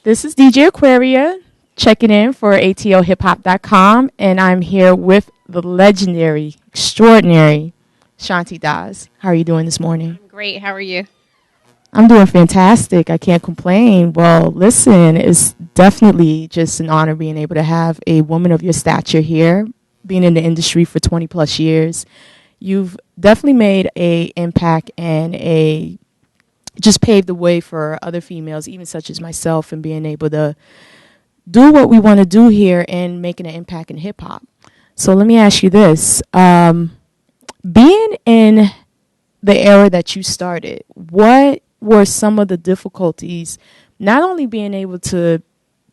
This is DJ Aquaria checking in for atlhiphop.com, and I'm here with the legendary, extraordinary Shanti Das. How are you doing this morning? I'm great. How are you? I'm doing fantastic. I can't complain. Well, listen, it's definitely just an honor being able to have a woman of your stature here, being in the industry for 20 plus years. You've definitely made a impact and just paved the way for other females, even such as myself, and being able to do what we want to do here and making an impact in hip hop. So let me ask you this. Being in the era that you started, what were some of the difficulties, not only being able to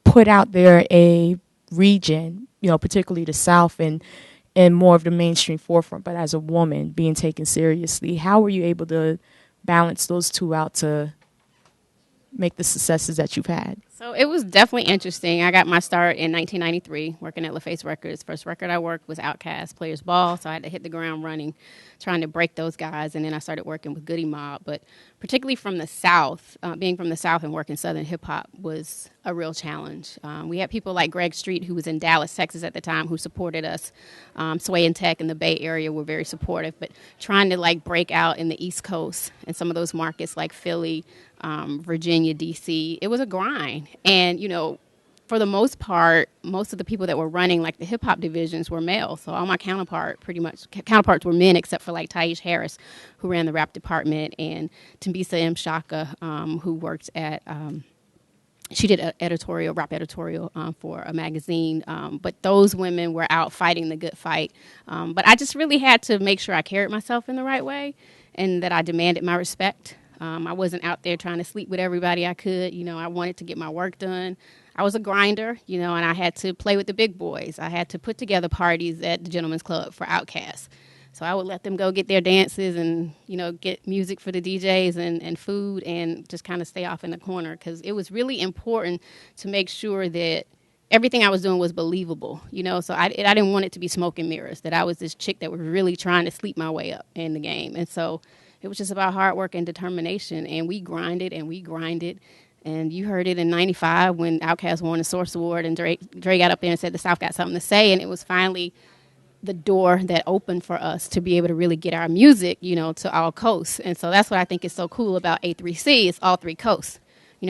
put out there a region, particularly the South and more of the mainstream forefront, but as a woman being taken seriously, how were you able to balance those two out to make the successes that you've had? So it was definitely interesting. I got my start in 1993 working at LaFace Records. First record I worked was Outkast, Players Ball, so I had to hit the ground running, trying to break those guys, and then I started working with Goody Mob. But particularly from the South, being from the South and working Southern hip-hop was a real challenge. We had people like Greg Street, who was in Dallas, Texas at the time, who supported us. Sway and Tech in the Bay Area were very supportive, but trying to break out in the East Coast and some of those markets like Philly, Virginia, D.C., it was a grind. And, for the most part, most of the people that were running like the hip-hop divisions were male. So all my counterparts were men, except for like Taisha Harris, who ran the rap department, and Tambisa M. Shaka, who worked at, she did rap editorial for a magazine. But those women were out fighting the good fight. But I just really had to make sure I carried myself in the right way and that I demanded my respect. I wasn't out there trying to sleep with everybody I could. I wanted to get my work done. I was a grinder, and I had to play with the big boys. I had to put together parties at the Gentlemen's Club for Outkast. So I would let them go get their dances and, get music for the DJs and food and just kind of stay off in the corner, because it was really important to make sure that everything I was doing was believable, So I didn't want it to be smoke and mirrors, that I was this chick that was really trying to sleep my way up in the game. And so it was just about hard work and determination, and we grinded and we grinded. And you heard it in 95 when Outkast won the Source Award and Dre got up there and said the South got something to say, and it was finally the door that opened for us to be able to really get our music, to all coasts. And so that's what I think is so cool about A3C, it's all three coasts.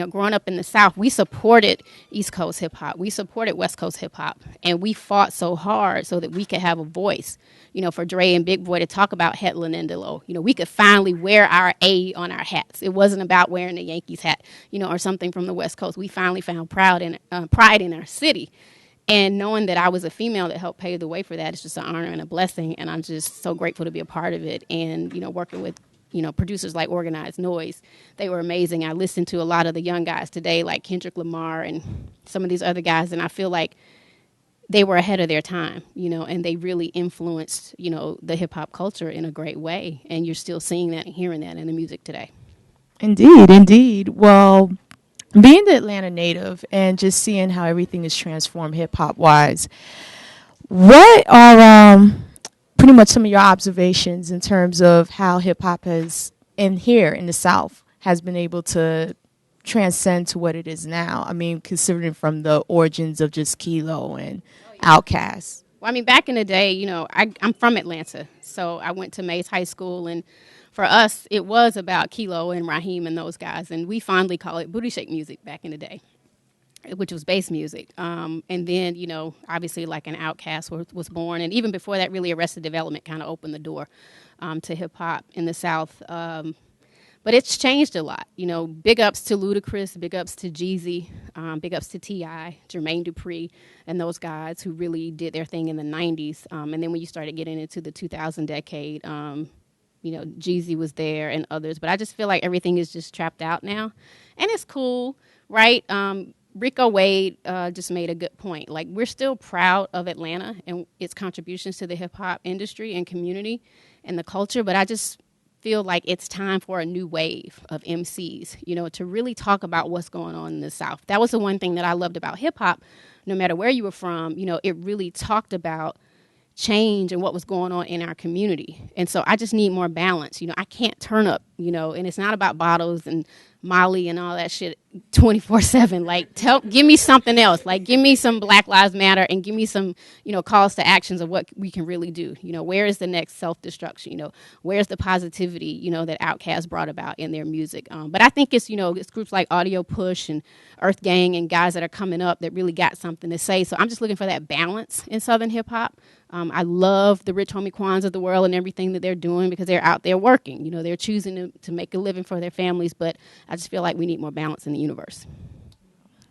Growing up in the South, we supported East Coast hip-hop. We supported West Coast hip-hop. And we fought so hard so that we could have a voice, for Dre and Big Boy to talk about Headland and Delo. We could finally wear our A on our hats. It wasn't about wearing a Yankees hat, or something from the West Coast. We finally found pride in our city. And knowing that I was a female that helped pave the way for that is just an honor and a blessing. And I'm just so grateful to be a part of it. And, working with producers like Organized Noise, they were amazing. I listened to a lot of the young guys today, like Kendrick Lamar and some of these other guys, and I feel like they were ahead of their time, and they really influenced, the hip-hop culture in a great way. And you're still seeing that and hearing that in the music today. Indeed. Well, being the Atlanta native and just seeing how everything is transformed hip-hop-wise, what are pretty much some of your observations in terms of how hip-hop has, here in the South, has been able to transcend to what it is now? I mean, considering from the origins of just Kilo and Outkast. Well, back in the day, I'm from Atlanta, so I went to Mays High School, and for us, it was about Kilo and Raheem and those guys, and we fondly call it booty shake music back in the day, which was bass music. And then, obviously like an Outkast was born. And even before that, really Arrested Development kind of opened the door to hip-hop in the South. But it's changed a lot. Big ups to Ludacris, big ups to Jeezy, big ups to T.I., Jermaine Dupri, and those guys who really did their thing in the 90s. And then when you started getting into the 2000 decade, Jeezy was there and others. But I just feel like everything is just trapped out now. And it's cool, right? Rico Wade just made a good point. Like, we're still proud of Atlanta and its contributions to the hip-hop industry and community and the culture, but I just feel like it's time for a new wave of MCs, to really talk about what's going on in the South. That was the one thing that I loved about hip-hop. No matter where you were from, it really talked about change and what was going on in our community. And so I just need more balance. I can't turn up and it's not about bottles and Molly and all that shit 24/7. Like, give me something else. Like, give me some Black Lives Matter and give me some, calls to actions of what we can really do. Where is the next self-destruction? Where's the positivity, that Outkast brought about in their music? But I think it's groups like Audio Push and Earth Gang and guys that are coming up that really got something to say. So I'm just looking for that balance in Southern hip hop. I love the Rich Homie Quans of the world and everything that they're doing because they're out there working. They're choosing to make a living for their families. But I just feel like we need more balance in the universe.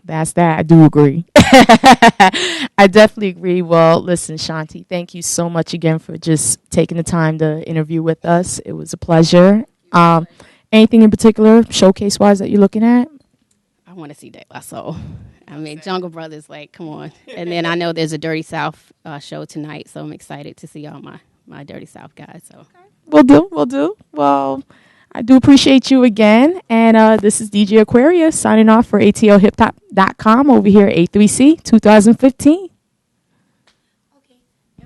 That's that. I do agree. I definitely agree. Well, listen, Shanti, thank you so much again for just taking the time to interview with us. It was a pleasure. Anything in particular, showcase-wise, that you're looking at? I want to see De La Soul. I mean, Jungle Brothers, like, come on. And then I know there's a Dirty South show tonight, so I'm excited to see all my Dirty South guys. So We'll do. Well, I do appreciate you again. And this is DJ Aquaria signing off for atlhiphop.com over here at A3C 2015.